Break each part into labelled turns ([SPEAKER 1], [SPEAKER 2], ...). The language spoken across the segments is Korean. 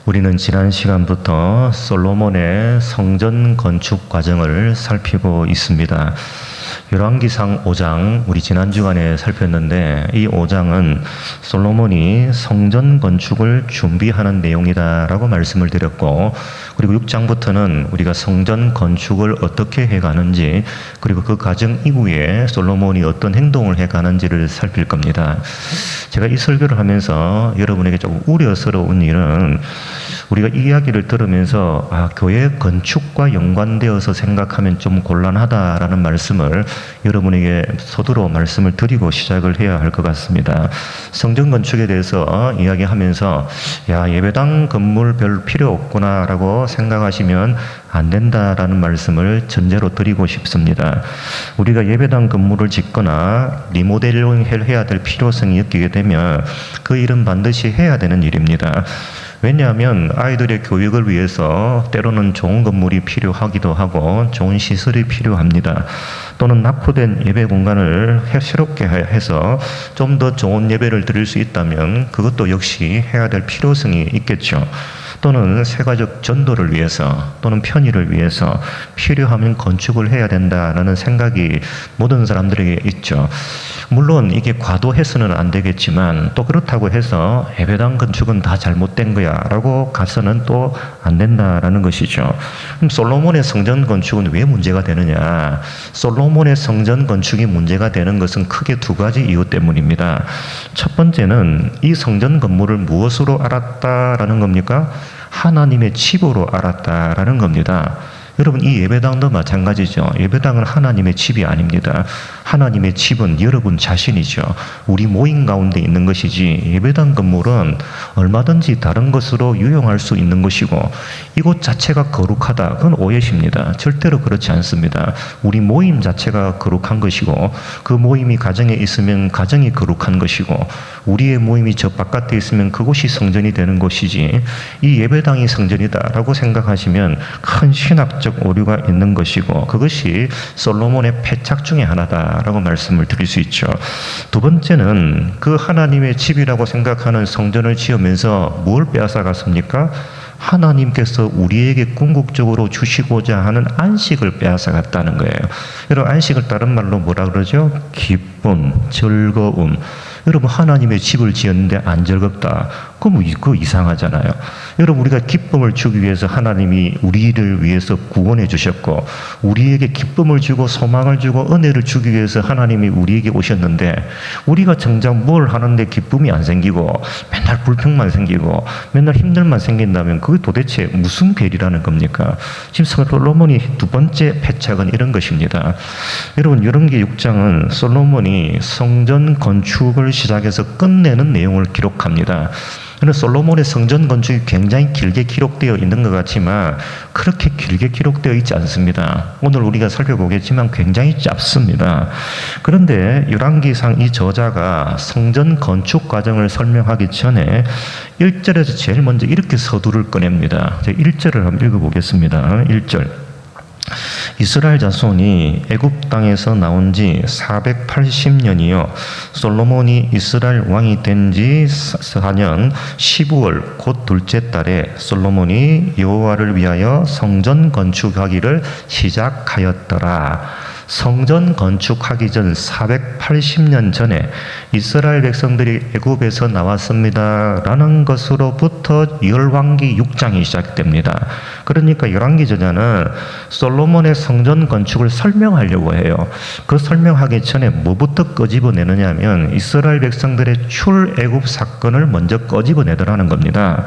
[SPEAKER 1] 우리는 지난 시간부터 솔로몬의 성전 건축 과정을 살피고 있습니다. 열왕기상 5장 우리 지난 주간에 살폈는데, 이 5장은 솔로몬이 성전 건축을 준비하는 내용이다라고 말씀을 드렸고, 그리고 6장부터는 우리가 성전 건축을 어떻게 해가는지, 그리고 그 과정 이후에 솔로몬이 어떤 행동을 해가는지를 살필 겁니다. 제가 이 설교를 하면서 여러분에게 조금 우려스러운 일은, 우리가 이 이야기를 들으면서 교회 건축과 연관되어서 생각하면 좀 곤란하다라는 말씀을 여러분에게 서두로 말씀을 드리고 시작을 해야 할 것 같습니다. 성전 건축에 대해서 이야기하면서 예배당 건물 별 필요 없구나라고 생각하시면 안 된다라는 말씀을 전제로 드리고 싶습니다. 우리가 예배당 건물을 짓거나 리모델링을 해야 될 필요성이 느끼게 되면 그 일은 반드시 해야 되는 일입니다. 왜냐하면 아이들의 교육을 위해서 때로는 좋은 건물이 필요하기도 하고 좋은 시설이 필요합니다. 또는 낙후된 예배 공간을 새롭게 해서 좀 더 좋은 예배를 드릴 수 있다면 그것도 역시 해야 될 필요성이 있겠죠. 또는 세가족 전도를 위해서 또는 편의를 위해서 필요하면 건축을 해야 된다라는 생각이 모든 사람들에게 있죠. 물론 이게 과도해서는 안 되겠지만, 또 그렇다고 해서 예배당 건축은 다 잘못된 거야 라고 가서는 또 안 된다라는 것이죠. 그럼 솔로몬의 성전 건축은 왜 문제가 되느냐? 솔로몬의 성전 건축이 문제가 되는 것은 크게 두 가지 이유 때문입니다. 첫 번째는 이 성전 건물을 무엇으로 알았다라는 겁니까? 하나님의 집으로 알았다라는 겁니다. 여러분, 이 예배당도 마찬가지죠. 예배당은 하나님의 집이 아닙니다. 하나님의 집은 여러분 자신이죠. 우리 모임 가운데 있는 것이지, 예배당 건물은 얼마든지 다른 것으로 유용할 수 있는 것이고, 이곳 자체가 거룩하다, 그건 오해십니다. 절대로 그렇지 않습니다. 우리 모임 자체가 거룩한 것이고, 그 모임이 가정에 있으면 가정이 거룩한 것이고, 우리의 모임이 저 바깥에 있으면 그곳이 성전이 되는 것이지, 이 예배당이 성전이다라고 생각하시면 큰 신학적 오류가 있는 것이고, 그것이 솔로몬의 패착 중에 하나다라고 말씀을 드릴 수 있죠. 두 번째는 그 하나님의 집이라고 생각하는 성전을 지으면서 뭘 빼앗아갔습니까? 하나님께서 우리에게 궁극적으로 주시고자 하는 안식을 빼앗아갔다는 거예요. 여러분, 안식을 다른 말로 뭐라 그러죠? 기쁨, 즐거움. 여러분, 하나님의 집을 지었는데 안 즐겁다, 그럼 그거 이상하잖아요. 여러분, 우리가 기쁨을 주기 위해서 하나님이 우리를 위해서 구원해 주셨고, 우리에게 기쁨을 주고 소망을 주고 은혜를 주기 위해서 하나님이 우리에게 오셨는데, 우리가 정작 뭘 하는데 기쁨이 안 생기고 맨날 불평만 생기고 맨날 힘들만 생긴다면 그게 도대체 무슨 괴리라는 겁니까? 지금 솔로몬이 두 번째 패착은 이런 것입니다. 여러분, 열왕기 6장은 솔로몬이 성전 건축을 시작해서 끝내는 내용을 기록합니다. 그런데 솔로몬의 성전 건축이 굉장히 길게 기록되어 있는 것 같지만 그렇게 길게 기록되어 있지 않습니다. 오늘 우리가 살펴보겠지만 굉장히 짧습니다. 그런데 열왕기상 이 저자가 성전 건축 과정을 설명하기 전에 1절에서 제일 먼저 이렇게 서두를 꺼냅니다. 제가 1절을 한번 읽어보겠습니다. 1절. 이스라엘 자손이 애굽 땅에서 나온 지 480년이요 솔로몬이 이스라엘 왕이 된 지 4년 12월 곧 둘째 달에 솔로몬이 여호와를 위하여 성전 건축하기를 시작하였더라. 성전 건축하기 전 480년 전에 이스라엘 백성들이 애굽에서 나왔습니다 라는 것으로부터 열왕기 6장이 시작됩니다. 그러니까 열왕기 저자는 솔로몬의 성전 건축을 설명하려고 해요. 그 설명하기 전에 뭐부터 끄집어내느냐 하면 이스라엘 백성들의 출애굽 사건을 먼저 끄집어내더라는 겁니다.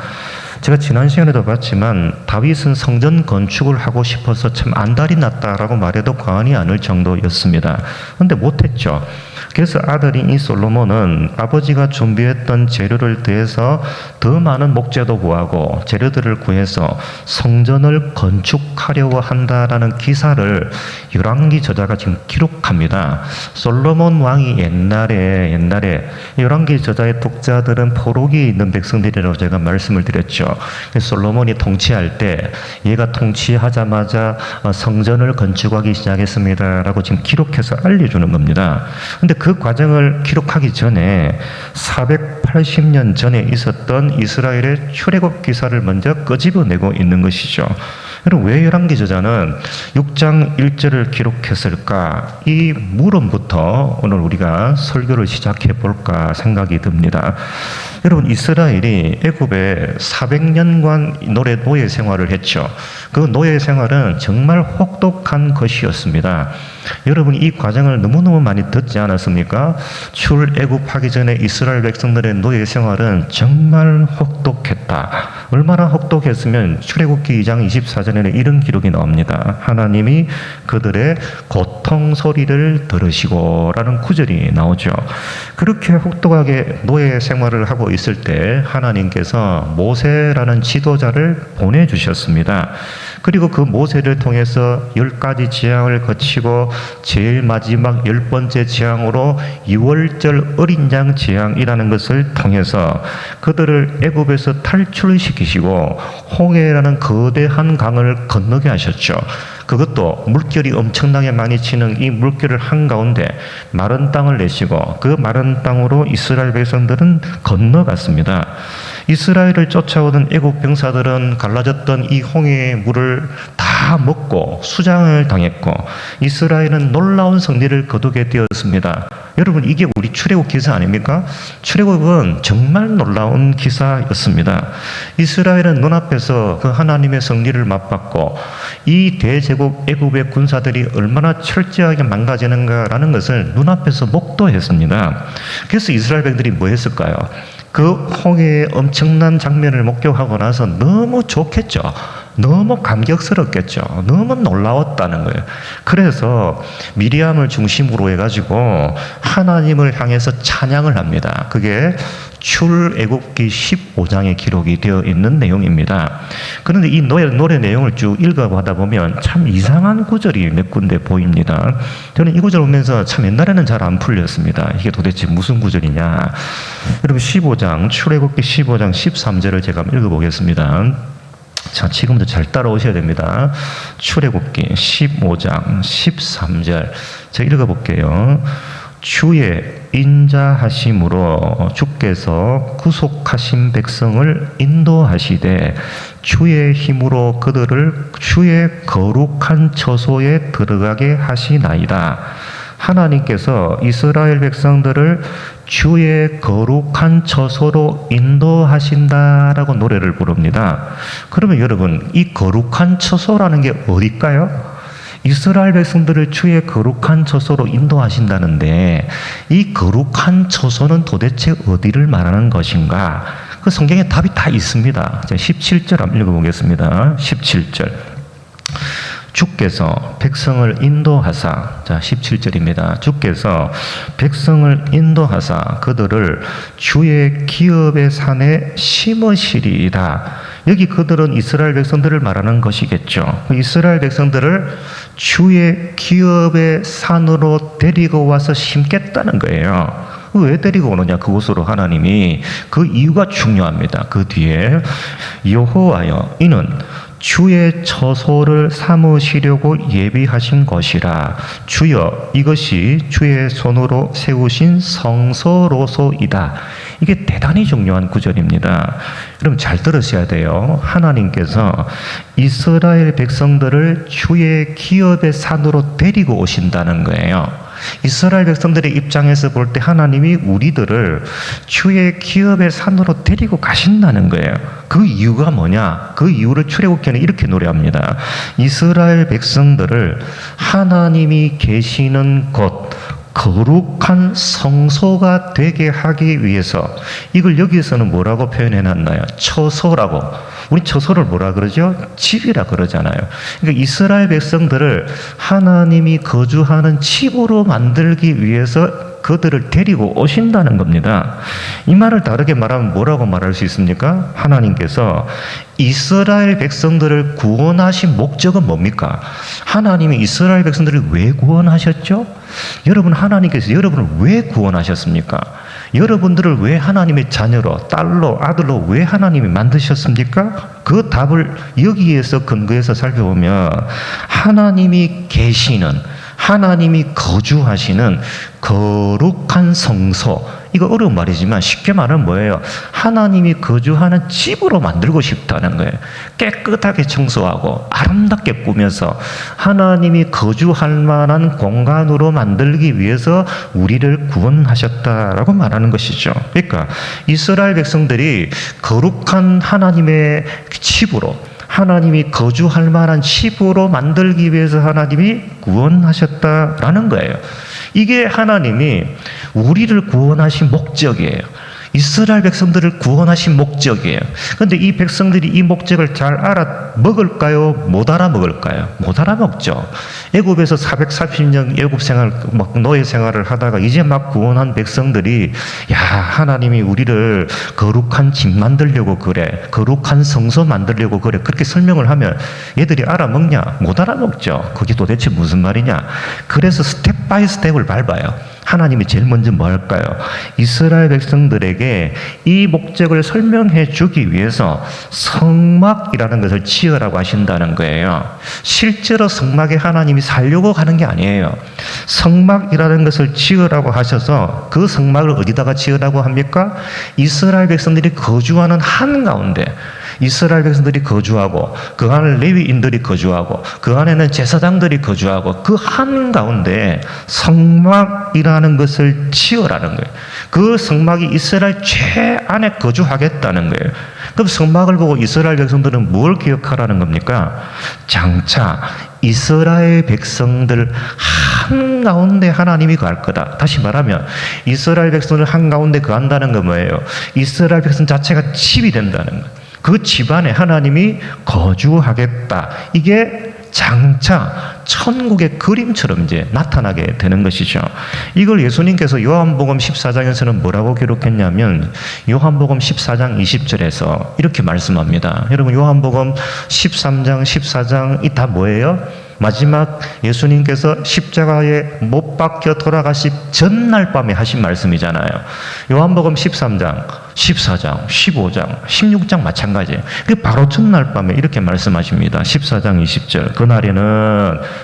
[SPEAKER 1] 제가 지난 시간에도 봤지만 다윗은 성전 건축을 하고 싶어서 참 안달이 났다라고 말해도 과언이 아닐 정도였습니다. 그런데 못했죠. 그래서 아들인 이 솔로몬은 아버지가 준비했던 재료를 더해서 더 많은 목재도 구하고 재료들을 구해서 성전을 건축하려고 한다라는 기사를 열왕기 저자가 지금 기록합니다. 솔로몬 왕이 옛날에 열왕기 저자의 독자들은 포로기에 있는 백성들이라고 제가 말씀을 드렸죠. 솔로몬이 통치할 때 얘가 통치하자마자 성전을 건축하기 시작했습니다라고 지금 기록해서 알려주는 겁니다. 근데 그 과정을 기록하기 전에 480 480년 전에 있었던 이스라엘의 출애굽 기사를 먼저 끄집어내고 있는 것이죠. 여러분, 왜 열왕기 저자는 6장 1절을 기록했을까? 이 물음부터 오늘 우리가 설교를 시작해 볼까 생각이 듭니다. 여러분, 이스라엘이 애굽에 400년간 노예 생활을 했죠. 그 노예 생활은 정말 혹독한 것이었습니다. 여러분, 이 과정을 너무너무 많이 듣지 않았습니까? 출애굽하기 전에 이스라엘 백성들의 노예 생활은 정말 혹독했다. 얼마나 혹독했으면 출애굽기 2장 24절에는 이런 기록이 나옵니다. 하나님이 그들의 고통 소리를 들으시고 라는 구절이 나오죠. 그렇게 혹독하게 노예 생활을 하고 있을 때 하나님께서 모세라는 지도자를 보내주셨습니다. 그리고 그 모세를 통해서 10가지 재앙을 거치고 제일 마지막 10번째 재앙으로 유월절 어린 양 재앙이라는 것을 통해서 그들을 애굽에서 탈출시키시고 홍해라는 거대한 강을 건너게 하셨죠. 그것도 물결이 엄청나게 많이 치는 이 물결을 한가운데 마른 땅을 내시고 그 마른 땅으로 이스라엘 백성들은 건너갔습니다. 이스라엘을 쫓아오던 애국 병사들은 갈라졌던 이 홍해의 물을 다 먹고 수장을 당했고 이스라엘은 놀라운 승리를 거두게 되었습니다. 여러분, 이게 우리 출애굽 기사 아닙니까? 출애굽은 정말 놀라운 기사였습니다. 이스라엘은 눈앞에서 그 하나님의 승리를 맛봤고 이 대제국 애굽의 군사들이 얼마나 철저하게 망가지는가라는 것을 눈앞에서 목도했습니다. 그래서 이스라엘 백성들이 뭐 했을까요? 그 홍해의 엄청난 장면을 목격하고 나서 너무 좋겠죠. 너무 감격스럽겠죠. 너무 놀라웠다는 거예요. 그래서 미리암을 중심으로 해가지고 하나님을 향해서 찬양을 합니다. 그게 출애굽기 15장에 기록이 되어 있는 내용입니다. 그런데 이 노래 내용을 쭉 읽어가다 보면 참 이상한 구절이 몇 군데 보입니다. 저는 이 구절 보면서 참 옛날에는 잘 안 풀렸습니다. 이게 도대체 무슨 구절이냐. 여러분, 15장, 출애굽기 15장 13절을 제가 한번 읽어보겠습니다. 자, 지금부터 잘 따라오셔야 됩니다. 출애굽기 15장 13절 제가 읽어볼게요. 주의 인자하심으로 주께서 구속하신 백성을 인도하시되 주의 힘으로 그들을 주의 거룩한 처소에 들어가게 하시나이다. 하나님께서 이스라엘 백성들을 주의 거룩한 처소로 인도하신다라고 노래를 부릅니다. 그러면 여러분, 이 거룩한 처소라는 게 어딜까요? 이스라엘 백성들을 주의 거룩한 처소로 인도하신다는데 이 거룩한 처소는 도대체 어디를 말하는 것인가? 그 성경에 답이 다 있습니다. 17절 한번 읽어보겠습니다. 17절. 주께서 백성을 인도하사, 자 17절입니다. 주께서 백성을 인도하사 그들을 주의 기업의 산에 심으시리이다. 여기 그들은 이스라엘 백성들을 말하는 것이겠죠. 이스라엘 백성들을 주의 기업의 산으로 데리고 와서 심겠다는 거예요. 왜 데리고 오느냐? 그곳으로 하나님이 그 이유가 중요합니다. 그 뒤에 여호와여 이는 주의 처소를 삼으시려고 예비하신 것이라. 주여 이것이 주의 손으로 세우신 성소로소이다. 이게 대단히 중요한 구절입니다. 여러분 잘 들으셔야 돼요. 하나님께서 이스라엘 백성들을 주의 기업의 산으로 데리고 오신다는 거예요. 이스라엘 백성들의 입장에서 볼 때 하나님이 우리들을 주의 기업의 산으로 데리고 가신다는 거예요. 그 이유가 뭐냐? 그 이유를 출애굽기는 이렇게 노래합니다. 이스라엘 백성들을 하나님이 계시는 곳, 거룩한 성소가 되게 하기 위해서, 이걸 여기에서는 뭐라고 표현해놨나요? 처소라고. 우리 처소를 뭐라 그러죠? 집이라 그러잖아요. 그러니까 이스라엘 백성들을 하나님이 거주하는 집으로 만들기 위해서 그들을 데리고 오신다는 겁니다. 이 말을 다르게 말하면 뭐라고 말할 수 있습니까? 하나님께서 이스라엘 백성들을 구원하신 목적은 뭡니까? 하나님이 이스라엘 백성들을 왜 구원하셨죠? 여러분, 하나님께서 여러분을 왜 구원하셨습니까? 여러분들을 왜 하나님의 자녀로, 딸로, 아들로 왜 하나님이 만드셨습니까? 그 답을 여기에서 근거해서 살펴보면 하나님이 계시는, 하나님이 거주하시는 거룩한 성소, 이거 어려운 말이지만 쉽게 말하면 뭐예요? 하나님이 거주하는 집으로 만들고 싶다는 거예요. 깨끗하게 청소하고 아름답게 꾸며서 하나님이 거주할 만한 공간으로 만들기 위해서 우리를 구원하셨다라고 말하는 것이죠. 그러니까 이스라엘 백성들이 거룩한 하나님의 집으로, 하나님이 거주할 만한 집으로 만들기 위해서 하나님이 구원하셨다라는 거예요. 이게 하나님이 우리를 구원하신 목적이에요. 이스라엘 백성들을 구원하신 목적이에요. 그런데 이 백성들이 이 목적을 잘 알아먹을까요? 못 알아먹을까요? 못 알아먹죠. 애굽에서 440년 애굽 생활, 막 노예 생활을 하다가 이제 막 구원한 백성들이, 야, 하나님이 우리를 거룩한 집 만들려고 그래, 거룩한 성소 만들려고 그래, 그렇게 설명을 하면 얘들이 알아먹냐? 못 알아먹죠. 그게 도대체 무슨 말이냐? 그래서 스텝 바이 스텝을 밟아요. 하나님이 제일 먼저 뭐 할까요? 이스라엘 백성들에게 이 목적을 설명해 주기 위해서 성막이라는 것을 지으라고 하신다는 거예요. 실제로 성막에 하나님이 살려고 하는 게 아니에요. 성막이라는 것을 지으라고 하셔서 그 성막을 어디다가 지으라고 합니까? 이스라엘 백성들이 거주하는 한가운데, 이스라엘 백성들이 거주하고 그 안에 레위인들이 거주하고 그 안에는 제사장들이 거주하고 그 한가운데 성막이라는 것을 지으라는 거예요. 그 성막이 이스라엘 최안에 거주하겠다는 거예요. 그럼 성막을 보고 이스라엘 백성들은 뭘 기억하라는 겁니까? 장차 이스라엘 백성들 한가운데 하나님이 거할 거다. 다시 말하면 이스라엘 백성들 한가운데 거한다는 건 뭐예요? 이스라엘 백성 자체가 집이 된다는 거예요. 그 집안에 하나님이 거주하겠다. 이게 장차 천국의 그림처럼 이제 나타나게 되는 것이죠. 이걸 예수님께서 요한복음 14장에서는 뭐라고 기록했냐면 요한복음 14장 20절에서 이렇게 말씀합니다. 여러분 요한복음 13장 14장 이 다 뭐예요? 마지막 예수님께서 십자가에 못 박혀 돌아가시 전날 밤에 하신 말씀이잖아요. 요한복음 13장, 14장, 15장, 16장 마찬가지예요. 그 바로 전날 밤에 이렇게 말씀하십니다. 14장 20절.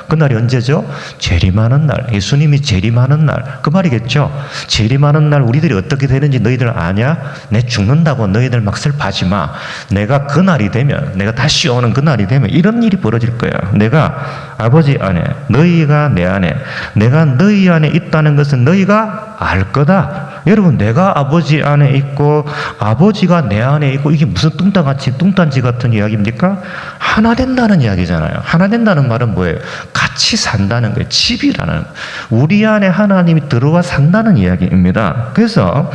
[SPEAKER 1] 그날이 언제죠? 재림하는 날. 예수님이 재림하는 날. 그 말이겠죠. 재림하는 날 우리들이 어떻게 되는지 너희들 아냐? 내 죽는다고 너희들 막 슬퍼하지 마. 내가 그날이 되면, 내가 다시 오는 그날이 되면 이런 일이 벌어질 거야. 내가 아버지 안에, 너희가 내 안에, 내가 너희 안에 있다는 것은 너희가 알 거다. 여러분, 내가 아버지 안에 있고 아버지가 내 안에 있고 이게 무슨 뚱딴지 같은 이야기입니까? 하나 된다는 이야기잖아요. 하나 된다는 말은 뭐예요? 같이 산다는 거예요. 집이라는, 우리 안에 하나님이 들어와 산다는 이야기입니다. 그래서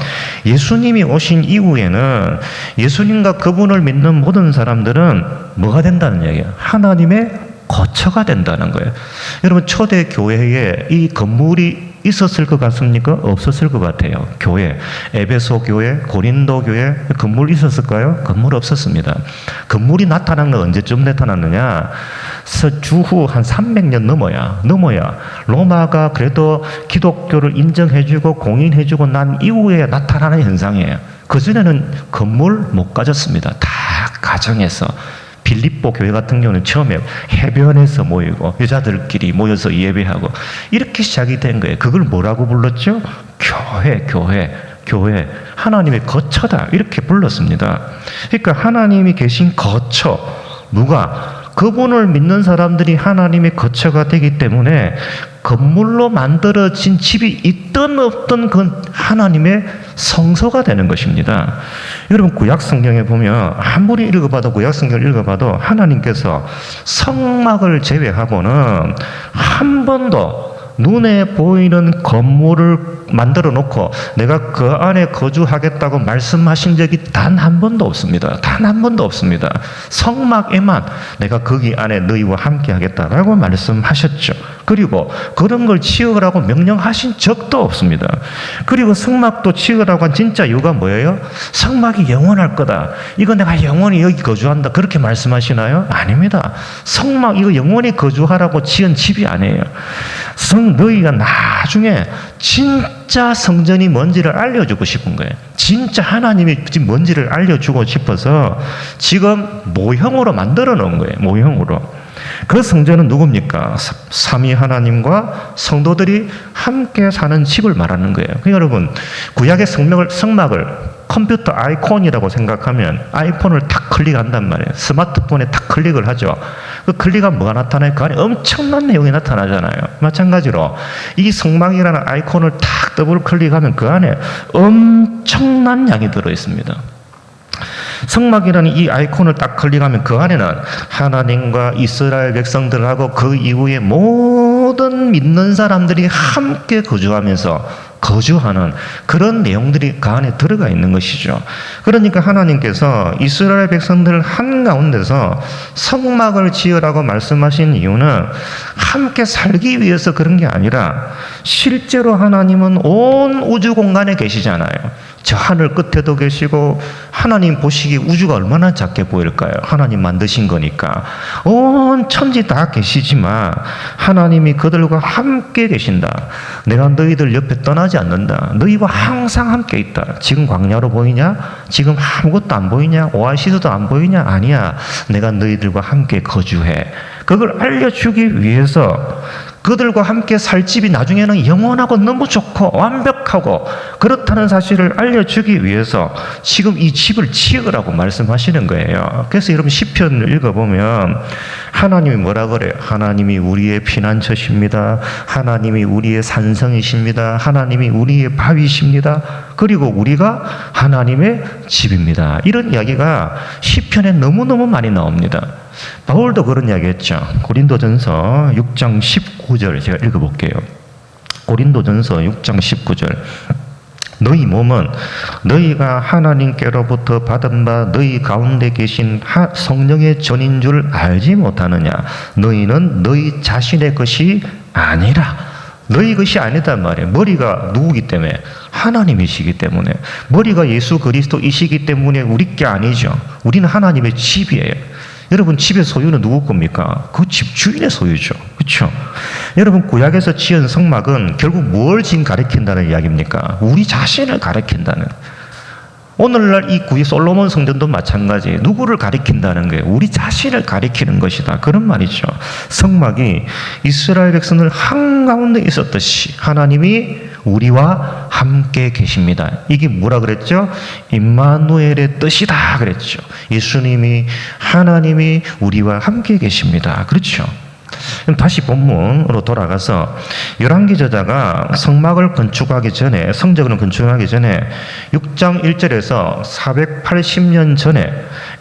[SPEAKER 1] 예수님이 오신 이후에는 예수님과 그분을 믿는 모든 사람들은 뭐가 된다는 이야기예요? 하나님의 거처가 된다는 거예요. 여러분, 초대 교회에 이 건물이 있었을 것 같습니까? 없었을 것 같아요. 교회, 에베소 교회, 고린도 교회 건물 있었을까요? 건물 없었습니다. 건물이 나타난 건 언제쯤 나타났느냐? 주후 한 300년 넘어야 로마가 그래도 기독교를 인정해주고 공인해주고 난 이후에 나타나는 현상이에요. 그전에는 건물 못 가졌습니다. 다 가정에서. 빌립보 교회 같은 경우는 처음에 해변에서 모이고 여자들끼리 모여서 예배하고 이렇게 시작이 된 거예요. 그걸 뭐라고 불렀죠? 교회. 하나님의 거처다. 이렇게 불렀습니다. 그러니까 하나님이 계신 거처. 누가? 그분을 믿는 사람들이 하나님의 거처가 되기 때문에 건물로 만들어진 집이 있든 없든 그건 하나님의 성소가 되는 것입니다. 여러분, 구약 성경에 보면 아무리 읽어봐도, 구약 성경을 읽어봐도 하나님께서 성막을 제외하고는 한 번도 눈에 보이는 건물을 만들어 놓고 내가 그 안에 거주하겠다고 말씀하신 적이 단 한 번도 없습니다. 단 한 번도 없습니다. 성막에만 내가 거기 안에 너희와 함께 하겠다라고 말씀하셨죠. 그리고 그런 걸 치우라고 명령하신 적도 없습니다. 그리고 성막도 치우라고 한 진짜 이유가 뭐예요? 성막이 영원할 거다. 이거 내가 영원히 여기 거주한다. 그렇게 말씀하시나요? 아닙니다. 성막 이거 영원히 거주하라고 지은 집이 아니에요. 너희가 나중에 진짜 성전이 뭔지를 알려주고 싶은 거예요. 진짜 하나님이 지금 뭔지를 알려주고 싶어서 지금 모형으로 만들어 놓은 거예요. 모형으로. 그 성전은 누굽니까? 삼위 하나님과 성도들이 함께 사는 집을 말하는 거예요. 그러니까 여러분, 구약의 성막을 컴퓨터 아이콘이라고 생각하면 아이폰을 탁 클릭한단 말이에요. 스마트폰에 탁 클릭을 하죠. 그 클릭하면 뭐가 나타나요? 그 안에 엄청난 내용이 나타나잖아요. 마찬가지로 이 성막이라는 아이콘을 탁 더블 클릭하면 그 안에 엄청난 양이 들어있습니다. 성막이라는 이 아이콘을 딱 클릭하면 그 안에는 하나님과 이스라엘 백성들하고 그 이후에 모든 믿는 사람들이 함께 거주하는 그런 내용들이 그 안에 들어가 있는 것이죠. 그러니까 하나님께서 이스라엘 백성들 한가운데서 성막을 지으라고 말씀하신 이유는 함께 살기 위해서 그런 게 아니라 실제로 하나님은 온 우주 공간에 계시잖아요. 저 하늘 끝에도 계시고, 하나님 보시기에 우주가 얼마나 작게 보일까요? 하나님 만드신 거니까. 온 천지 다 계시지만 하나님이 그들과 함께 계신다. 내가 너희들 옆에 떠나지 않는다. 너희와 항상 함께 있다. 지금 광야로 보이냐? 지금 아무것도 안 보이냐? 오아시스도 안 보이냐? 아니야. 내가 너희들과 함께 거주해. 그걸 알려주기 위해서 그들과 함께 살 집이 나중에는 영원하고 너무 좋고 완벽하고 그렇다는 사실을 알려주기 위해서 지금 이 집을 지으라고 말씀하시는 거예요. 그래서 여러분 시편을 읽어보면 하나님이 뭐라 그래요? 하나님이 우리의 피난처십니다. 하나님이 우리의 산성이십니다. 하나님이 우리의 바위십니다. 그리고 우리가 하나님의 집입니다. 이런 이야기가 시편에 너무너무 많이 나옵니다. 바울도 그런 이야기 했죠. 고린도전서 6장 19절 제가 읽어볼게요. 고린도전서 6장 19절. 너희 몸은 너희가 하나님께로부터 받은 바 너희 가운데 계신 성령의 전인 줄 알지 못하느냐. 너희는 너희 자신의 것이 아니라. 너희 것이 아니단 말이에요. 머리가 누구기 때문에? 하나님이시기 때문에. 머리가 예수 그리스도이시기 때문에 우리 게 아니죠. 우리는 하나님의 집이에요. 여러분 집의 소유는 누구 겁니까? 그 집 주인의 소유죠. 그렇죠? 여러분 구약에서 지은 성막은 결국 뭘 지금 가리킨다는 이야기입니까? 우리 자신을 가리킨다는. 오늘날 이 솔로몬 성전도 마찬가지예요. 누구를 가리킨다는 거예요? 우리 자신을 가리키는 것이다. 그런 말이죠. 성막이 이스라엘 백성들 한가운데 있었듯이 하나님이 우리와 함께 계십니다. 이게 뭐라 그랬죠? 임마누엘의 뜻이다 그랬죠. 예수님이 하나님이 우리와 함께 계십니다. 그렇죠? 그럼 다시 본문으로 돌아가서 열왕기 저자가 성막을 건축하기 전에, 성전을 건축하기 전에 6장 1절에서 480년 전에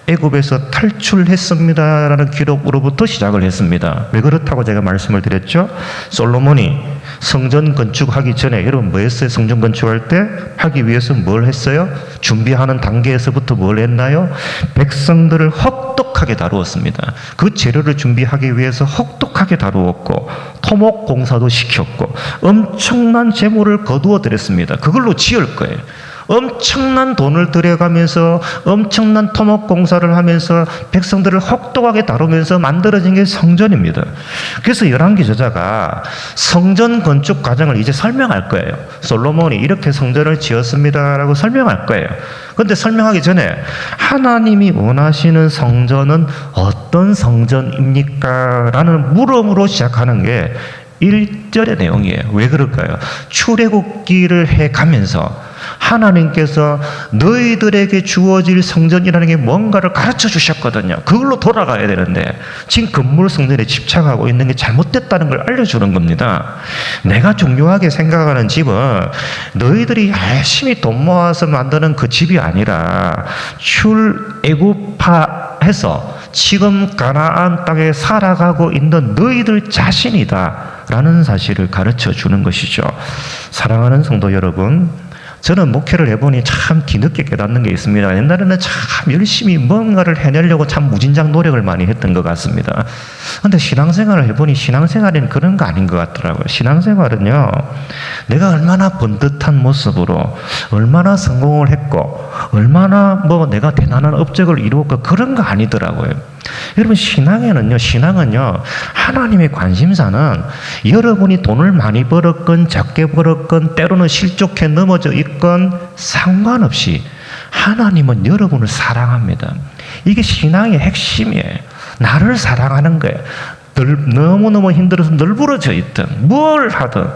[SPEAKER 1] 애굽에서 탈출했습니다라는 기록으로부터 시작을 했습니다. 왜 그렇다고 제가 말씀을 드렸죠? 솔로몬이 성전 건축하기 전에, 여러분 뭐 했어요? 성전 건축할 때 하기 위해서 뭘 했어요? 준비하는 단계에서부터 뭘 했나요? 백성들을 혹독하게 다루었습니다. 그 재료를 준비하기 위해서 혹독하게 다루었고 토목 공사도 시켰고 엄청난 재물을 거두어 드렸습니다. 그걸로 지을 거예요. 엄청난 돈을 들여가면서 엄청난 토목 공사를 하면서 백성들을 혹독하게 다루면서 만들어진 게 성전입니다. 그래서 열왕기 저자가 성전 건축 과정을 이제 설명할 거예요. 솔로몬이 이렇게 성전을 지었습니다라고 설명할 거예요. 그런데 설명하기 전에 하나님이 원하시는 성전은 어떤 성전입니까? 라는 물음으로 시작하는 게 1절의 내용이에요. 왜 그럴까요? 출애굽기를 해가면서 하나님께서 너희들에게 주어질 성전이라는 게 뭔가를 가르쳐 주셨거든요. 그걸로 돌아가야 되는데 지금 건물 성전에 집착하고 있는 게 잘못됐다는 걸 알려주는 겁니다. 내가 중요하게 생각하는 집은 너희들이 열심히 돈 모아서 만드는 그 집이 아니라 출애굽해서 지금 가나안 땅에 살아가고 있는 너희들 자신이다 라는 사실을 가르쳐 주는 것이죠. 사랑하는 성도 여러분, 저는 목회를 해보니 참 뒤늦게 깨닫는 게 있습니다. 옛날에는 참 열심히 뭔가를 해내려고 참 무진장 노력을 많이 했던 것 같습니다. 그런데 신앙생활을 해보니 신앙생활은 그런 거 아닌 것 같더라고요. 신앙생활은요, 내가 얼마나 번듯한 모습으로 얼마나 성공을 했고 얼마나 내가 대단한 업적을 이루었고 그런 거 아니더라고요. 여러분 신앙은요 하나님의 관심사는 여러분이 돈을 많이 벌었건 적게 벌었건 때로는 실족해 넘어져 있건 상관없이 하나님은 여러분을 사랑합니다. 이게 신앙의 핵심이에요. 나를 사랑하는 거예요. 너무너무 힘들어서 널브러져 있든 뭘 하든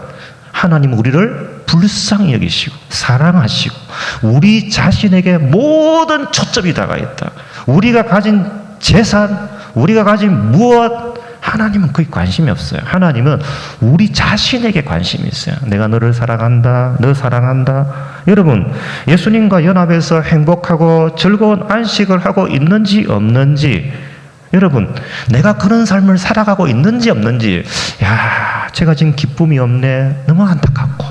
[SPEAKER 1] 하나님은 우리를 불쌍히 여기시고 사랑하시고 우리 자신에게 모든 초점이 다가 있다. 우리가 가진 재산, 우리가 가진 무엇, 하나님은 거의 관심이 없어요. 하나님은 우리 자신에게 관심이 있어요. 내가 너를 사랑한다, 너 사랑한다. 여러분, 예수님과 연합해서 행복하고 즐거운 안식을 하고 있는지 없는지, 여러분, 내가 그런 삶을 살아가고 있는지 없는지, 야, 제가 지금 기쁨이 없네. 너무 안타깝고,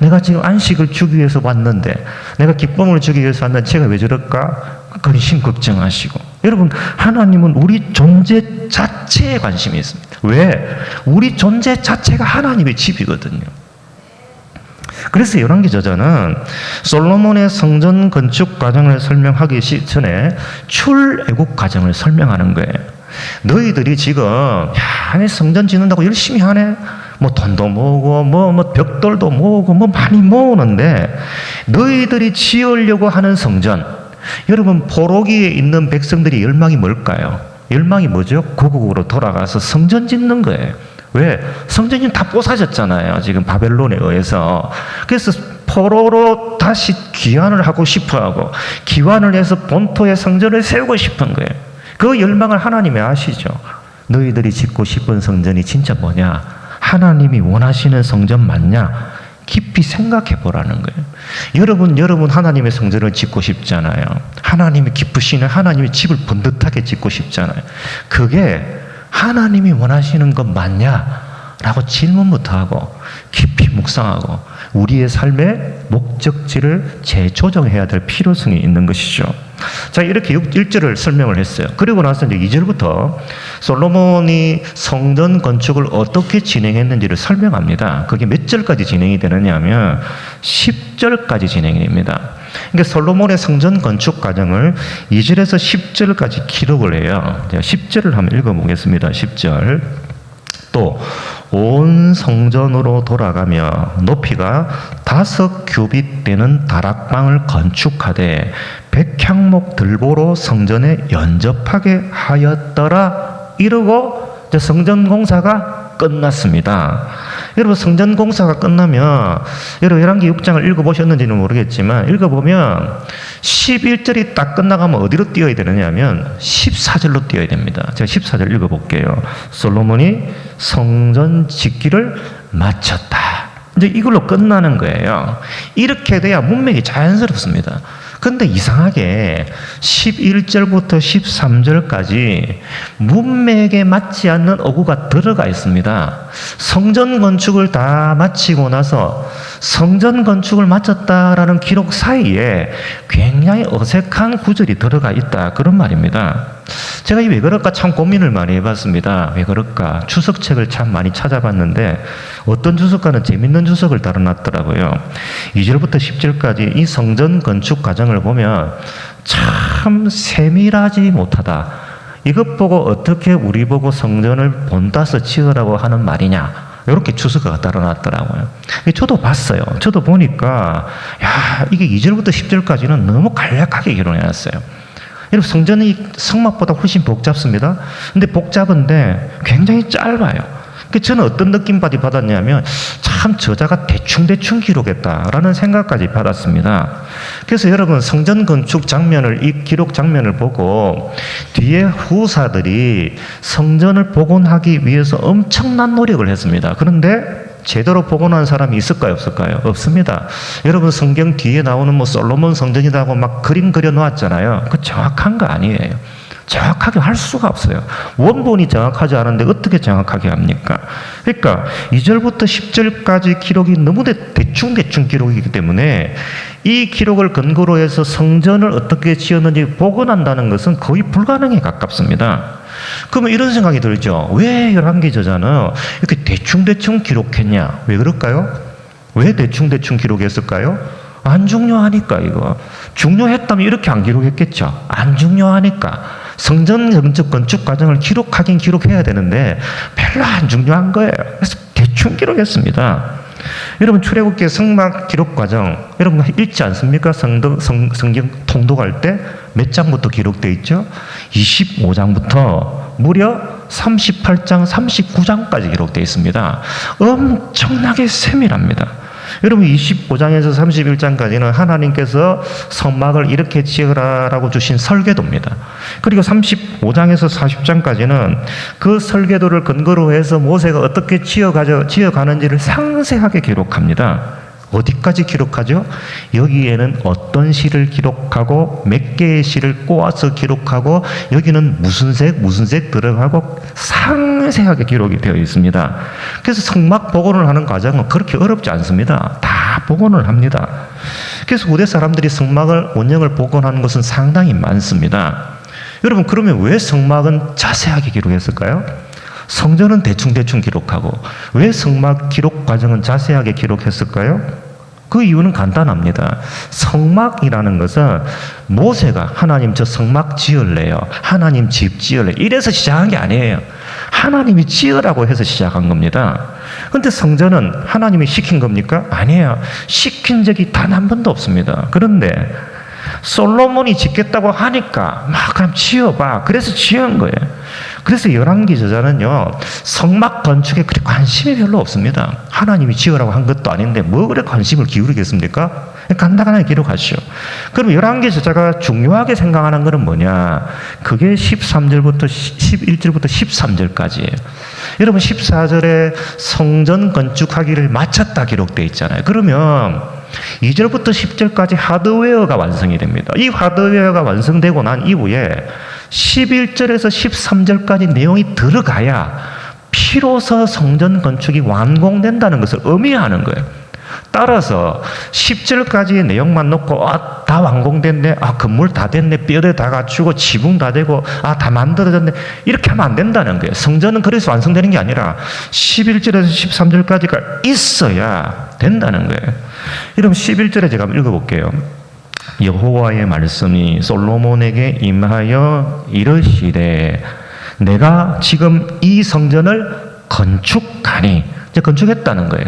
[SPEAKER 1] 내가 지금 안식을 주기 위해서 왔는데, 내가 기쁨을 주기 위해서 왔는데, 제가 왜 저럴까? 근심 걱정하시고. 여러분, 하나님은 우리 존재 자체에 관심이 있습니다. 왜? 우리 존재 자체가 하나님의 집이거든요. 그래서 열왕기 저자는 솔로몬의 성전 건축 과정을 설명하기 전에 출애굽 과정을 설명하는 거예요. 너희들이 지금 성전 짓는다고 열심히 하네. 뭐 돈도 모으고 뭐 벽돌도 모으고 뭐 많이 모으는데 너희들이 지으려고 하는 성전, 여러분 포로기에 있는 백성들이 열망이 뭘까요? 열망이 뭐죠? 고국으로 돌아가서 성전 짓는 거예요. 왜? 성전이 다 부서졌잖아요. 지금 바벨론에 의해서. 그래서 포로로 다시 귀환을 하고 싶어 하고 귀환을 해서 본토의 성전을 세우고 싶은 거예요. 그 열망을 하나님이 아시죠? 너희들이 짓고 싶은 성전이 진짜 뭐냐? 하나님이 원하시는 성전 맞냐? 깊이 생각해 보라는 거예요. 여러분 하나님의 성전을 짓고 싶잖아요. 하나님이 기쁘시는 하나님의 집을 번듯하게 짓고 싶잖아요. 그게 하나님이 원하시는 것 맞냐? 라고 질문부터 하고 깊이 묵상하고 우리의 삶의 목적지를 재조정해야 될 필요성이 있는 것이죠. 자, 이렇게 1절을 설명을 했어요. 그리고 나서 이제 2절부터 솔로몬이 성전 건축을 어떻게 진행했는지를 설명합니다. 그게 몇 절까지 진행이 되느냐 하면 10절까지 진행이 됩니다. 그러니까 솔로몬의 성전 건축 과정을 2절에서 10절까지 기록을 해요. 제가 10절을 한번 읽어보겠습니다. 10절. 또 온 성전으로 돌아가며 높이가 5 규빗 되는 다락방을 건축하되 100향목 들보로 성전에 연접하게 하였더라. 이러고 이제 성전 공사가 끝났습니다. 여러분, 성전 공사가 끝나면 여러분 열왕기 6장을 읽어보셨는지는 모르겠지만 읽어보면 11절이 딱 끝나가면 어디로 뛰어야 되느냐면 14절로 뛰어야 됩니다. 제가 14절 읽어볼게요. 솔로몬이 성전 짓기를 마쳤다. 이제 이걸로 끝나는 거예요. 이렇게 돼야 문맥이 자연스럽습니다. 근데 이상하게 11절부터 13절까지 문맥에 맞지 않는 어구가 들어가 있습니다. 성전 건축을 다 마치고 나서 성전 건축을 마쳤다라는 기록 사이에 굉장히 어색한 구절이 들어가 있다. 그런 말입니다. 제가 왜 그럴까 참 고민을 많이 해봤습니다. 왜 그럴까? 주석책을 참 많이 찾아봤는데 어떤 주석가는 재밌는 주석을 달아놨더라고요. 2절부터 10절까지 이 성전 건축 과정을 보면 참 세밀하지 못하다. 이것 보고 어떻게 우리 보고 성전을 본따서 지으라고 하는 말이냐. 이렇게 주석가가 따라놨더라고요. 저도 봤어요. 저도 보니까 이게 2절부터 10절까지는 너무 간략하게 기록해놨어요. 여러분, 성전이 성막보다 훨씬 복잡습니다. 근데 복잡한데 굉장히 짧아요. 저는 어떤 느낌 받았냐면 참 저자가 대충 기록했다라는 생각까지 받았습니다. 그래서 여러분, 성전 건축 장면을, 이 기록 장면을 보고 뒤에 후사들이 성전을 복원하기 위해서 엄청난 노력을 했습니다. 그런데 제대로 복원한 사람이 있을까요, 없을까요? 없습니다. 여러분, 성경 뒤에 나오는 뭐 솔로몬 성전이라고 막 그림 그려 놓았잖아요. 그 정확한 거 아니에요. 정확하게 할 수가 없어요. 원본이 정확하지 않은데 어떻게 정확하게 합니까? 그러니까 2절부터 10절까지 기록이 너무 대충 기록이기 때문에 이 기록을 근거로 해서 성전을 어떻게 지었는지 복원한다는 것은 거의 불가능에 가깝습니다. 그러면 이런 생각이 들죠. 왜 열왕기 저자는 이렇게 대충 기록했냐? 왜 그럴까요? 왜 대충 기록했을까요? 안 중요하니까. 이거 중요했다면 이렇게 안 기록했겠죠. 안 중요하니까. 성전 건축 과정을 기록하긴 기록해야 되는데 별로 안 중요한 거예요. 그래서 대충 기록했습니다. 여러분, 출애굽기 성막 기록 과정 여러분 읽지 않습니까? 성경 통독할 때 몇 장부터 기록되어 있죠? 25장부터 무려 38장, 39장까지 기록되어 있습니다. 엄청나게 세밀합니다. 여러분 25장에서 31장까지는 하나님께서 성막을 이렇게 지으라라고 주신 설계도입니다. 그리고 35장에서 40장까지는 그 설계도를 근거로 해서 모세가 어떻게 지어가는지를 상세하게 기록합니다. 어디까지 기록하죠? 여기에는 어떤 시를 기록하고 몇 개의 시를 꼬아서 기록하고 여기는 무슨 색 들어가고 상세하게 기록이 되어 있습니다. 그래서 성막 복원을 하는 과정은 그렇게 어렵지 않습니다. 다 복원을 합니다. 그래서 후대 사람들이 성막을 원형을 복원하는 것은 상당히 많습니다. 여러분 그러면 왜 성막은 자세하게 기록했을까요? 성전은 대충 기록하고 왜 성막 기록 과정은 자세하게 기록했을까요? 그 이유는 간단합니다. 성막이라는 것은 모세가 하나님 저 성막 지을래요. 하나님 집 지을래요. 이래서 시작한 게 아니에요. 하나님이 지으라고 해서 시작한 겁니다. 그런데 성전은 하나님이 시킨 겁니까? 아니에요. 시킨 적이 단 한 번도 없습니다. 그런데 솔로몬이 짓겠다고 하니까 막 그럼 지어봐. 그래서 지은 거예요. 그래서 열왕기 저자는요 성막 건축에 그렇게 관심이 별로 없습니다. 하나님이 지으라고 한 것도 아닌데 뭐 그래 관심을 기울이겠습니까? 간단하게 기록하시오. 그럼 열왕기 저자가 중요하게 생각하는 것은 뭐냐? 그게 13절부터 11절부터 13절까지예요. 여러분 14절에 성전 건축하기를 마쳤다 기록되어 있잖아요. 그러면 2절부터 10절까지 하드웨어가 완성이 됩니다. 이 하드웨어가 완성되고 난 이후에 11절에서 13절까지 내용이 들어가야 비로소 성전 건축이 완공된다는 것을 의미하는 거예요. 따라서 10절까지의 내용만 놓고 다 완공됐네, 건물 다 됐네, 뼈대 다 갖추고 지붕 다 되고 다 만들어졌네 이렇게 하면 안 된다는 거예요. 성전은 그래서 완성되는 게 아니라 11절에서 13절까지가 있어야 된다는 거예요. 여러분 11절에 제가 한번 읽어볼게요. 여호와의 말씀이 솔로몬에게 임하여 이르시되 내가 지금 이 성전을 건축하니, 이제 건축했다는 거예요.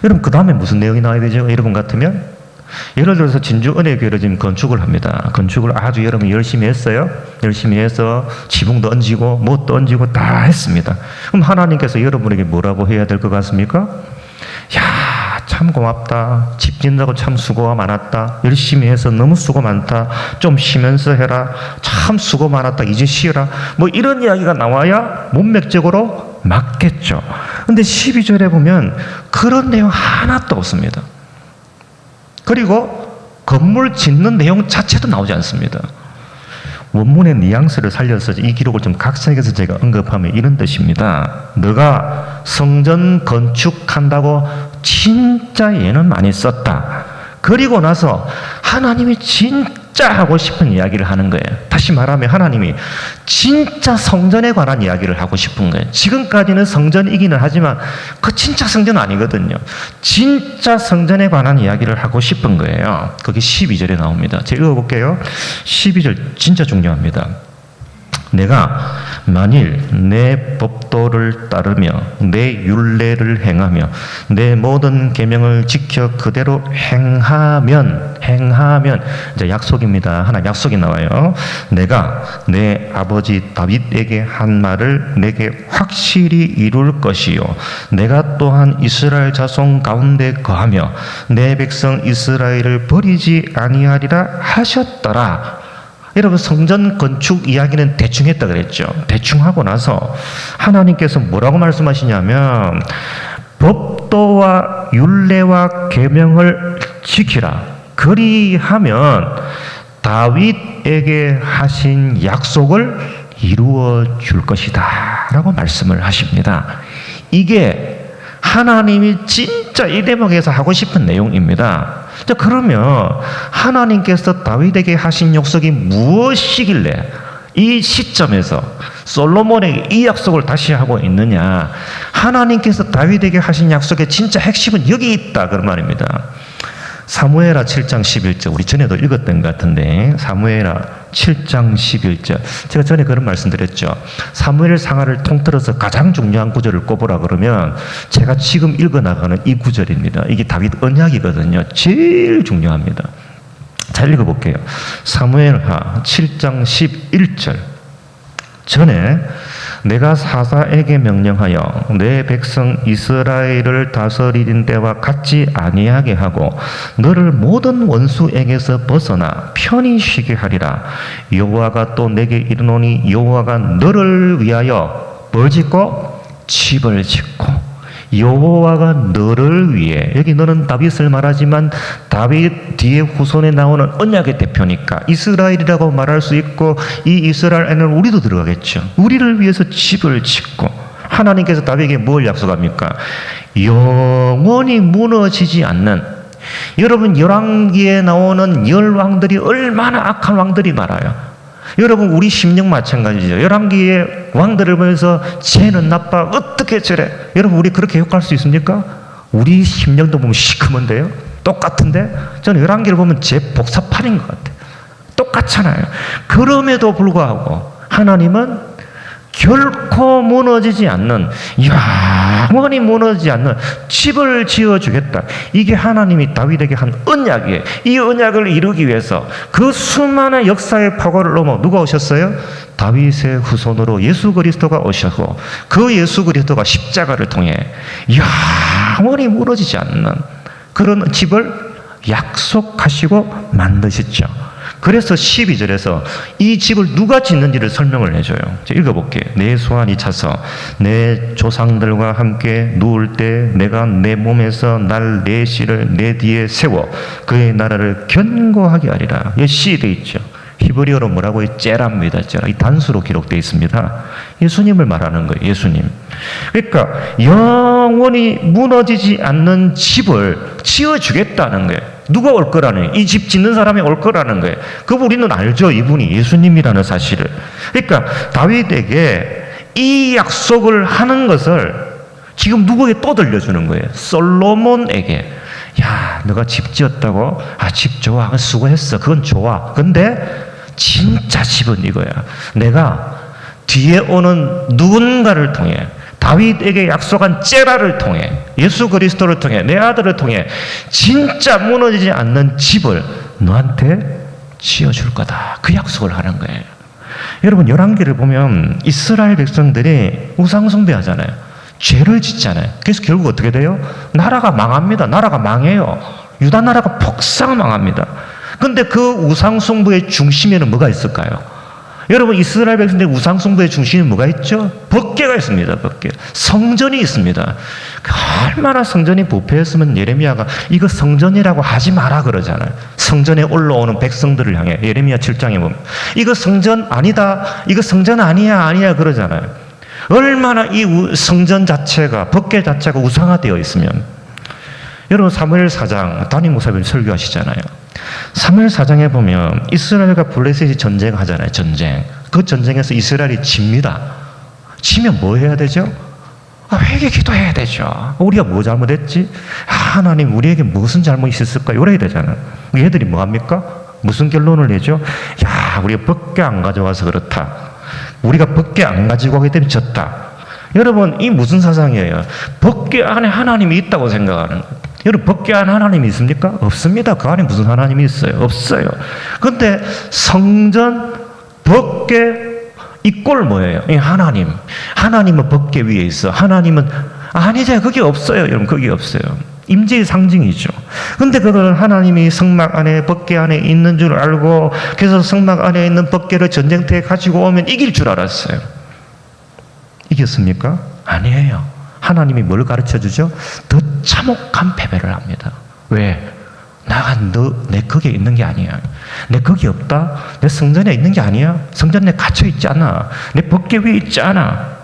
[SPEAKER 1] 여러분 그 다음에 무슨 내용이 나와야 되죠? 여러분 같으면 예를 들어서 진주 은혜교회를 지금 건축을 합니다. 건축을 아주 여러분 열심히 했어요. 열심히 해서 지붕도 얹고 뭣도 얹고 다 했습니다. 그럼 하나님께서 여러분에게 뭐라고 해야 될 것 같습니까? 야, 참 고맙다. 집 짓는다고 참 수고가 많았다. 열심히 해서 너무 수고 많다. 좀 쉬면서 해라. 참 수고 많았다. 이제 쉬어라. 뭐 이런 이야기가 나와야 문맥적으로 맞겠죠. 근데 12절에 보면 그런 내용 하나도 없습니다. 그리고 건물 짓는 내용 자체도 나오지 않습니다. 원문의 뉘앙스를 살려서 이 기록을 좀 각색해서 제가 언급하면 이런 뜻입니다. 너가 성전 건축한다고 진짜 얘는 많이 썼다. 그리고 나서 하나님이 진짜 하고 싶은 이야기를 하는 거예요. 다시 말하면 하나님이 진짜 성전에 관한 이야기를 하고 싶은 거예요. 지금까지는 성전이기는 하지만 그 진짜 성전은 아니거든요. 진짜 성전에 관한 이야기를 하고 싶은 거예요. 그게 12절에 나옵니다. 제가 읽어볼게요. 12절 진짜 중요합니다. 내가 만일 내 법도를 따르며 내 율례를 행하며 내 모든 계명을 지켜 그대로 행하면 이제 약속입니다. 하나 약속이 나와요. 내가 내 아버지 다윗에게 한 말을 내게 확실히 이룰 것이요 내가 또한 이스라엘 자손 가운데 거하며 내 백성 이스라엘을 버리지 아니하리라 하셨더라. 여러분 성전 건축 이야기는 대충 했다 그랬죠. 대충 하고 나서 하나님께서 뭐라고 말씀하시냐면 법도와 율례와 계명을 지키라. 그리하면 다윗에게 하신 약속을 이루어 줄 것이다 라고 말씀을 하십니다. 이게 하나님이 진짜 이 대목에서 하고 싶은 내용입니다. 자, 그러면 하나님께서 다윗에게 하신 약속이 무엇이길래 이 시점에서 솔로몬에게 이 약속을 다시 하고 있느냐? 하나님께서 다윗에게 하신 약속의 진짜 핵심은 여기 있다 그런 말입니다. 사무엘하 7장 11절 우리 전에도 읽었던 것 같은데 사무엘하 7장 11절 제가 전에 그런 말씀 드렸죠. 사무엘 상하를 통틀어서 가장 중요한 구절을 꼽으라 그러면 제가 지금 읽어나가는 이 구절입니다. 이게 다윗 언약이거든요. 제일 중요합니다. 잘 읽어볼게요. 사무엘하 7장 11절 전에 내가 사사에게 명령하여 내 백성 이스라엘을 다스리는 때와 같지 아니하게 하고 너를 모든 원수에게서 벗어나 편히 쉬게 하리라. 여호와가 또 내게 이르노니 여호와가 너를 위하여 뭘 짓고? 집을 짓고. 여호와가 너를 위해, 여기 너는 다윗을 말하지만 다윗 뒤에 후손에 나오는 언약의 대표니까 이스라엘이라고 말할 수 있고, 이 이스라엘에는 우리도 들어가겠죠. 우리를 위해서 집을 짓고, 하나님께서 다윗에게 뭘 약속합니까? 영원히 무너지지 않는, 여러분 열왕기에 나오는 열왕들이 얼마나 악한 왕들이 많아요. 여러분 우리 심령 마찬가지죠. 열왕기의 왕들을 보면서 쟤는 나빠, 어떻게 저래? 여러분 우리 그렇게 욕할 수 있습니까? 우리 심령도 보면 시커먼데요. 똑같은데 저는 열왕기를 보면 제 복사판인 것 같아요. 똑같잖아요. 그럼에도 불구하고 하나님은 결코 무너지지 않는, 영원히 무너지지 않는 집을 지어주겠다. 이게 하나님이 다윗에게 한 언약이에요. 이 언약을 이루기 위해서 그 수많은 역사의 파고를 넘어 누가 오셨어요? 다윗의 후손으로 예수 그리스도가 오셨고, 그 예수 그리스도가 십자가를 통해 영원히 무너지지 않는 그런 집을 약속하시고 만드셨죠. 그래서 12절에서 이 집을 누가 짓는지를 설명을 해줘요. 제가 읽어볼게요. 내 소환이 차서 내 조상들과 함께 누울 때 내가 내 몸에서 날 내 씨를 내 뒤에 세워 그의 나라를 견고하게 하리라. 이 씨 돼 있죠. 히브리어로 뭐라고 해요? 째랍니다. 째라. 이 단수로 기록되어 있습니다. 예수님을 말하는 거예요. 예수님. 그러니까 영원히 무너지지 않는 집을 지어주겠다는 거예요. 누가 올 거라는, 이 집 짓는 사람이 올 거라는 거예요. 그 우리는 알죠. 이분이 예수님이라는 사실을. 그러니까 다윗에게 이 약속을 하는 것을 지금 누구에게 또 들려주는 거예요? 솔로몬에게. 야, 너가 집 지었다고? 아, 집 좋아. 수고했어. 그건 좋아. 근데 진짜 집은 이거야. 내가 뒤에 오는 누군가를 통해, 다윗에게 약속한 째라를 통해, 예수 그리스도를 통해, 내 아들을 통해 진짜 무너지지 않는 집을 너한테 지어줄 거다. 그 약속을 하는 거예요. 여러분 열왕기를 보면 이스라엘 백성들이 우상 숭배하잖아요. 죄를 짓잖아요. 그래서 결국 어떻게 돼요? 나라가 망합니다. 나라가 망해요. 유다 나라가 폭삭 망합니다. 근데 그 우상 숭배의 중심에는 뭐가 있을까요? 여러분 이스라엘 백성들 우상 숭배의 중심에 뭐가 있죠? 법궤가 있습니다. 법궤. 성전이 있습니다. 얼마나 성전이 부패했으면 예레미야가 이거 성전이라고 하지 마라 그러잖아요. 성전에 올라오는 백성들을 향해 예레미야 7장에 보면 이거 성전 아니다, 이거 성전 아니야 그러잖아요. 얼마나 이 성전 자체가, 법궤 자체가 우상화되어 있으면. 여러분 사무엘 4장 담임 목사님 설교하시잖아요. 사무엘 4장에 보면 이스라엘과 블레셋이 전쟁하잖아요. 전쟁. 그 전쟁에서 이스라엘이 집니다. 지면 뭐 해야 되죠? 회개 기도해야 되죠. 우리가 뭐 잘못했지? 하나님 우리에게 무슨 잘못이 있었을까? 이래야 되잖아요. 얘들이 뭐 합니까? 무슨 결론을 내죠? 야, 우리가 법궤 안 가져와서 그렇다. 우리가 법궤 안 가지고 오기 때문에 졌다. 여러분 이 무슨 사상이에요? 법궤 안에 하나님이 있다고 생각하는 거예요. 여러분 법궤 안에 하나님이 있습니까? 없습니다. 그 안에 무슨 하나님이 있어요? 없어요. 그런데 성전, 법궤 이 꼴 뭐예요? 이 하나님. 하나님은 법궤 위에 있어. 하나님은 아니죠. 그게 없어요. 여러분 그게 없어요. 임재의 상징이죠. 근데 그거는 하나님이 성막 안에, 법궤 안에 있는 줄 알고, 그래서 성막 안에 있는 법궤를 전쟁터에 가지고 오면 이길 줄 알았어요. 이겼습니까? 아니에요. 하나님이 뭘 가르쳐 주죠? 더 참혹한 패배를 합니다. 왜? 내 거기에 있는 게 아니야. 내 거기 없다? 내 성전에 있는 게 아니야? 성전 내 갇혀 있지 않아. 내 법궤 위에 있지 않아.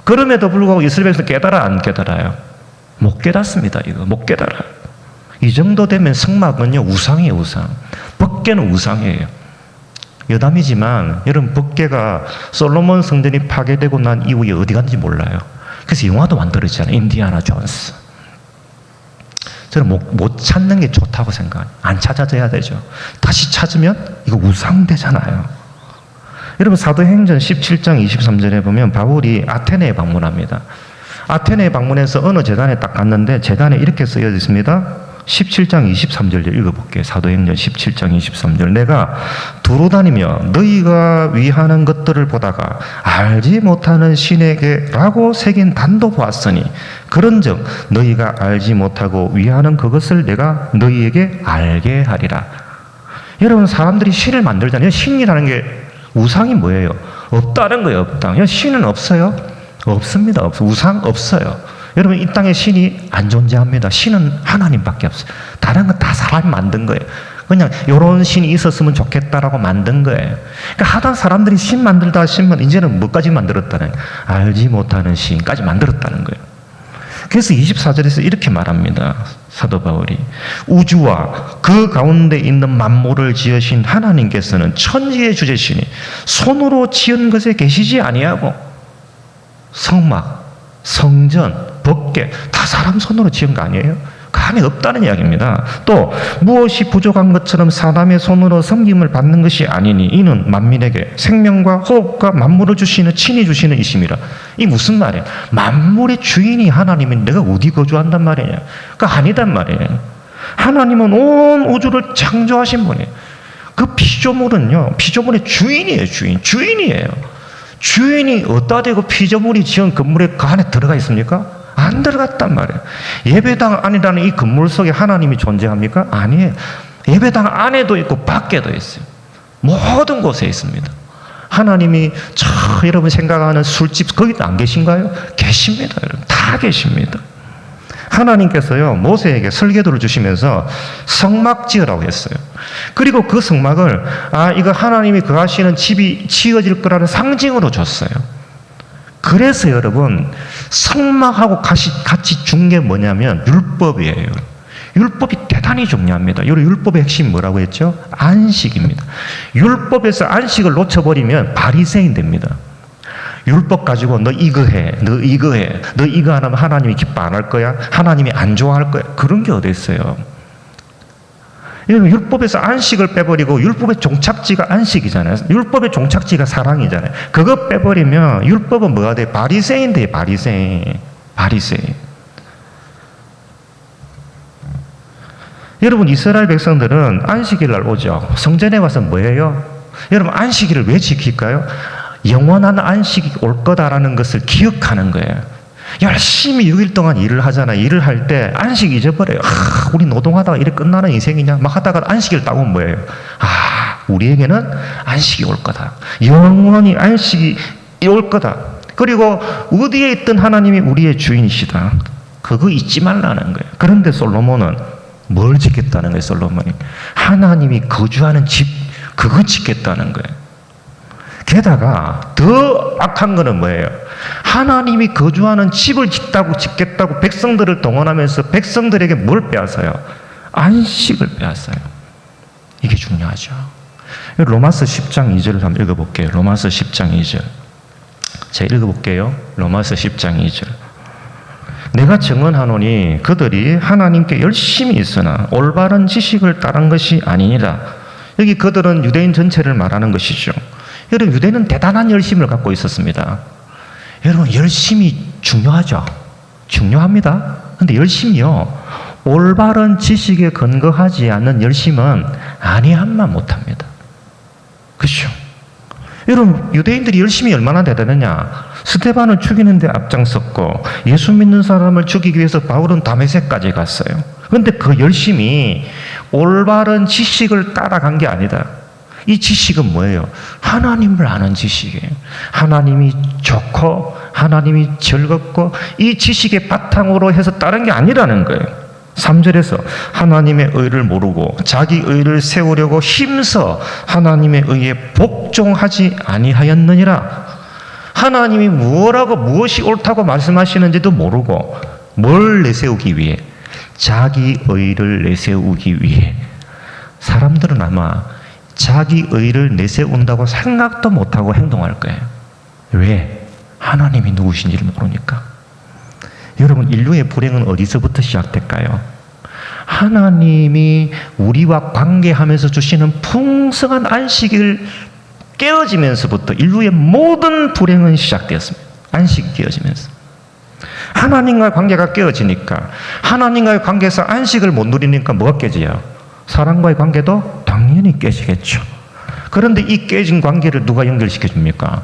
[SPEAKER 1] 그럼에도 불구하고 이스라엘 백성 깨달아 안 깨달아요? 못 깨닫습니다. 이거 못 깨달아요. 이 정도 되면 성막은요 우상이에요. 우상. 법궤는 우상이에요. 여담이지만 여러분 법궤가 솔로몬 성전이 파괴되고 난 이후에 어디 갔는지 몰라요. 그래서 영화도 만들었잖아요. 인디아나 존스. 저는 못 찾는 게 좋다고 생각해요. 안 찾아져야 되죠. 다시 찾으면 이거 우상되잖아요. 여러분 사도행전 17장 23절에 보면 바울이 아테네에 방문합니다. 아테네에 방문해서 어느 재단에 딱 갔는데 재단에 이렇게 쓰여 있습니다. 17장 23절 읽어볼게요. 사도행전 17장 23절. 내가 두루 다니며 너희가 위하는 것들을 보다가 알지 못하는 신에게라고 새긴 단도 보았으니 그런즉 너희가 알지 못하고 위하는 그것을 내가 너희에게 알게 하리라. 여러분, 사람들이 신을 만들잖아요. 신이라는 게 우상이 뭐예요? 없다는 거예요. 없다. 신은 없어요? 없습니다. 없어요. 우상 없어요. 여러분, 이 땅에 신이 안 존재합니다. 신은 하나님밖에 없어요. 다른 건 다 사람이 만든 거예요. 그냥 이런 신이 있었으면 좋겠다라고 만든 거예요. 그러니까 하던 사람들이 신 만들다 신만 이제는 뭐까지 만들었다는 거예요? 알지 못하는 신까지 만들었다는 거예요. 그래서 24절에서 이렇게 말합니다. 사도 바울이 우주와 그 가운데 있는 만물을 지으신 하나님께서는 천지의 주제시니 손으로 지은 것에 계시지 아니하고 성막, 성전, 법궤 다 사람 손으로 지은 거 아니에요? 감이 없다는 이야기입니다. 또 무엇이 부족한 것처럼 사람의 손으로 섬김을 받는 것이 아니니 이는 만민에게 생명과 호흡과 만물을 주시는 친히 주시는 이심이라. 이 무슨 말이에요? 만물의 주인이 하나님인 내가 어디 거주한단 말이냐? 그러니까 아니단 말이에요. 하나님은 온 우주를 창조하신 분이에요. 그 피조물은요, 피조물의 주인이에요. 주인이에요. 주인이 어디다 대고 피조물이 지은 건물에 그 안에 들어가 있습니까? 안 들어갔단 말이에요. 예배당 안이라는 이 건물 속에 하나님이 존재합니까? 아니에요. 예배당 안에도 있고 밖에도 있어요. 모든 곳에 있습니다. 하나님이 여러분 생각하는 술집 거기도 안 계신가요? 계십니다. 여러분. 다 계십니다. 하나님께서요, 모세에게 설계도를 주시면서 성막 지으라고 했어요. 그리고 그 성막을 이거 하나님이 거하시는 집이 지어질 거라는 상징으로 줬어요. 그래서 여러분, 성막하고 같이 준 게 뭐냐면 율법이에요. 율법이 대단히 중요합니다. 율법의 핵심이 뭐라고 했죠? 안식입니다. 율법에서 안식을 놓쳐버리면 바리새인 됩니다. 율법 가지고 너 이거 해, 너 이거 해, 너 이거 안 하면 하나님이 기뻐 안 할 거야? 하나님이 안 좋아할 거야? 그런 게 어디 있어요? 율법에서 안식을 빼버리고 율법의 종착지가 안식이잖아요. 율법의 종착지가 사랑이잖아요. 그거 빼버리면 율법은 뭐가 돼? 바리새인 돼. 바리새인. 여러분, 이스라엘 백성들은 안식일 날 오죠. 성전에 와서 뭐예요? 여러분, 안식일을 왜 지킬까요? 영원한 안식이 올 거다라는 것을 기억하는 거예요. 열심히 6일 동안 일을 하잖아요. 일을 할 때 안식 잊어버려요. 우리 노동하다가 이래 끝나는 인생이냐? 막 하다가 안식일 따고 뭐예요? 우리에게는 안식이 올 거다. 영원히 안식이 올 거다. 그리고 어디에 있든 하나님이 우리의 주인이시다. 그거 잊지 말라는 거예요. 그런데 솔로몬은 뭘 짓겠다는 거예요? 솔로몬이 하나님이 거주하는 집, 그거 짓겠다는 거예요. 게다가 더 악한 거는 뭐예요? 하나님이 거주하는 집을 짓겠다고 백성들을 동원하면서 백성들에게 뭘 빼앗아요? 안식을 빼앗아요. 이게 중요하죠. 로마서 10장 2절을 한번 읽어볼게요. 로마서 10장 2절. 제가 읽어볼게요. 로마서 10장 2절. 내가 증언하노니 그들이 하나님께 열심히 있으나 올바른 지식을 따른 것이 아니니라. 여기 그들은 유대인 전체를 말하는 것이죠. 여러분, 유대는 대단한 열심을 갖고 있었습니다. 여러분, 열심이 중요하죠? 중요합니다. 근데 열심이요, 올바른 지식에 근거하지 않는 열심은 아니함만 못합니다. 그렇죠? 여러분, 유대인들이 열심히 얼마나 대단했냐? 스데반을 죽이는 데 앞장섰고 예수 믿는 사람을 죽이기 위해서 바울은 다메섹까지 갔어요. 그런데 그 열심이 올바른 지식을 따라간 게 아니다. 이 지식은 뭐예요? 하나님을 아는 지식이에요. 하나님이 좋고 하나님이 즐겁고 이 지식의 바탕으로 해서 따른 게 아니라는 거예요. 3절에서 하나님의 의를 모르고 자기 의를 세우려고 힘써 하나님의 의에 복종하지 아니하였느니라. 하나님이 무엇이 옳다고 말씀하시는지도 모르고 뭘 내세우기 위해? 자기 의를 내세우기 위해. 사람들은 아마 자기 의를 내세운다고 생각도 못하고 행동할 거예요. 왜? 하나님이 누구신지를 모르니까. 여러분, 인류의 불행은 어디서부터 시작될까요? 하나님이 우리와 관계하면서 주시는 풍성한 안식을 깨어지면서부터 인류의 모든 불행은 시작되었습니다. 안식이 깨어지면서. 하나님과의 관계가 깨어지니까, 하나님과의 관계에서 안식을 못 누리니까 뭐가 깨져요? 사람과의 관계도 당연히 깨지겠죠. 그런데 이 깨진 관계를 누가 연결시켜 줍니까?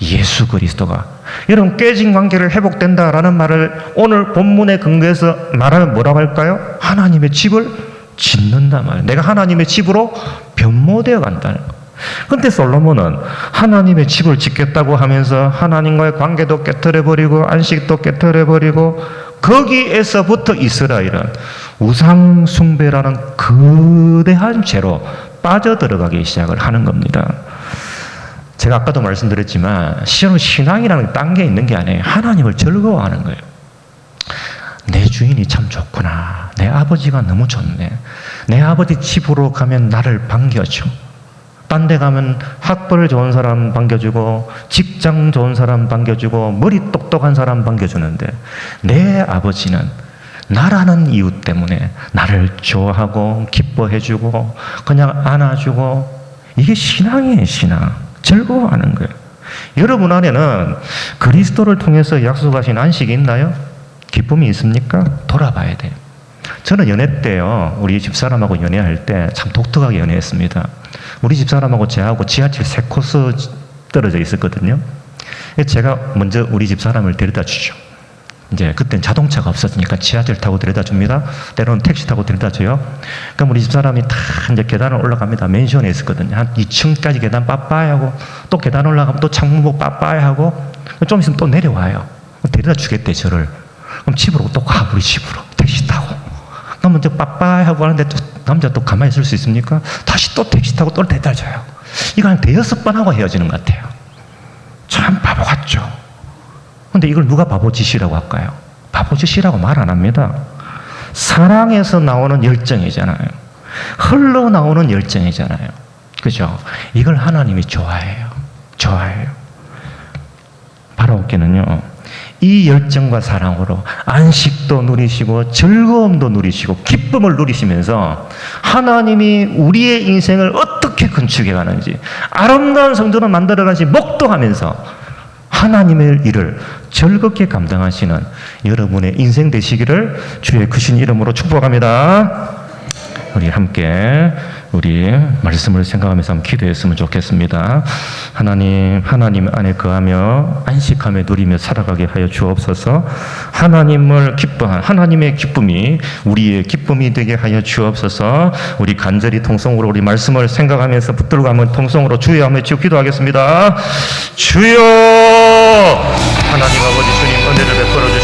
[SPEAKER 1] 예수 그리스도가. 여러분, 깨진 관계를 회복된다라는 말을 오늘 본문에 근거해서 말하면 뭐라고 할까요? 하나님의 집을 짓는다 말이에요. 내가 하나님의 집으로 변모되어 간다는 거예요. 그런데 솔로몬은 하나님의 집을 짓겠다고 하면서 하나님과의 관계도 깨트려버리고 안식도 깨트려버리고 거기에서부터 이스라엘은 우상 숭배라는 거대한 죄로 빠져들어가기 시작을 하는 겁니다. 제가 아까도 말씀드렸지만 신앙이라는 딴 게 있는 게 아니에요. 하나님을 즐거워하는 거예요. 내 주인이 참 좋구나. 내 아버지가 너무 좋네. 내 아버지 집으로 가면 나를 반겨줘. 딴 데 가면 학벌 좋은 사람 반겨주고 직장 좋은 사람 반겨주고 머리 똑똑한 사람 반겨주는데 내 아버지는 나라는 이유 때문에 나를 좋아하고 기뻐해주고 그냥 안아주고, 이게 신앙이에요. 신앙. 즐거워하는 거예요. 여러분 안에는 그리스도를 통해서 약속하신 안식이 있나요? 기쁨이 있습니까? 돌아봐야 돼요. 저는 연애 때요, 우리 집사람하고 연애할 때 참 독특하게 연애했습니다. 우리 집사람하고 저하고 지하철 3코스 떨어져 있었거든요. 제가 먼저 우리 집사람을 데려다 주죠. 이제 그땐 자동차가 없었으니까 지하철 타고 데려다 줍니다. 때로는 택시 타고 데려다 줘요. 그럼 우리 집사람이 다 이제 계단을 올라갑니다. 맨션에 있었거든요. 한 2층까지 계단 빠빠이 하고, 또 계단 올라가면 또 창문복 빠빠이 하고, 좀 있으면 또 내려와요. 데려다 주겠대, 저를. 그럼 집으로 또 가, 우리 집으로. 택시 타고. 그럼 먼저 빠빠이 하고 하는데 또 남자 또 가만히 있을 수 있습니까? 다시 또 택시 타고 또 데려다 줘요. 이거 한 5-6번 하고 헤어지는 것 같아요. 참 바보 같죠? 근데 이걸 누가 바보짓이라고 할까요? 바보짓이라고 말 안 합니다. 사랑에서 나오는 열정이잖아요. 흘러나오는 열정이잖아요. 그죠? 이걸 하나님이 좋아해요. 좋아해요. 바라옵게는요, 이 열정과 사랑으로 안식도 누리시고 즐거움도 누리시고 기쁨을 누리시면서 하나님이 우리의 인생을 어떻게 건축해 가는지, 아름다운 성전을 만들어가지 목도하면서 하나님의 일을 즐겁게 감당하시는 여러분의 인생 되시기를 주의 크신 이름으로 축복합니다. 우리 함께 우리 말씀을 생각하면서 한번 기도했으면 좋겠습니다. 하나님 안에 거하며 안식하며 누리며 살아가게 하여 주옵소서. 하나님을 기뻐한 하나님의 기쁨이 우리의 기쁨이 되게 하여 주옵소서. 우리 간절히 통성으로 우리 말씀을 생각하면서 붙들고 한번 통성으로 주여 한번 외치고 기도하겠습니다. 주여, 하나님 아버지 주님 은혜를 베풀어 주시옵소서.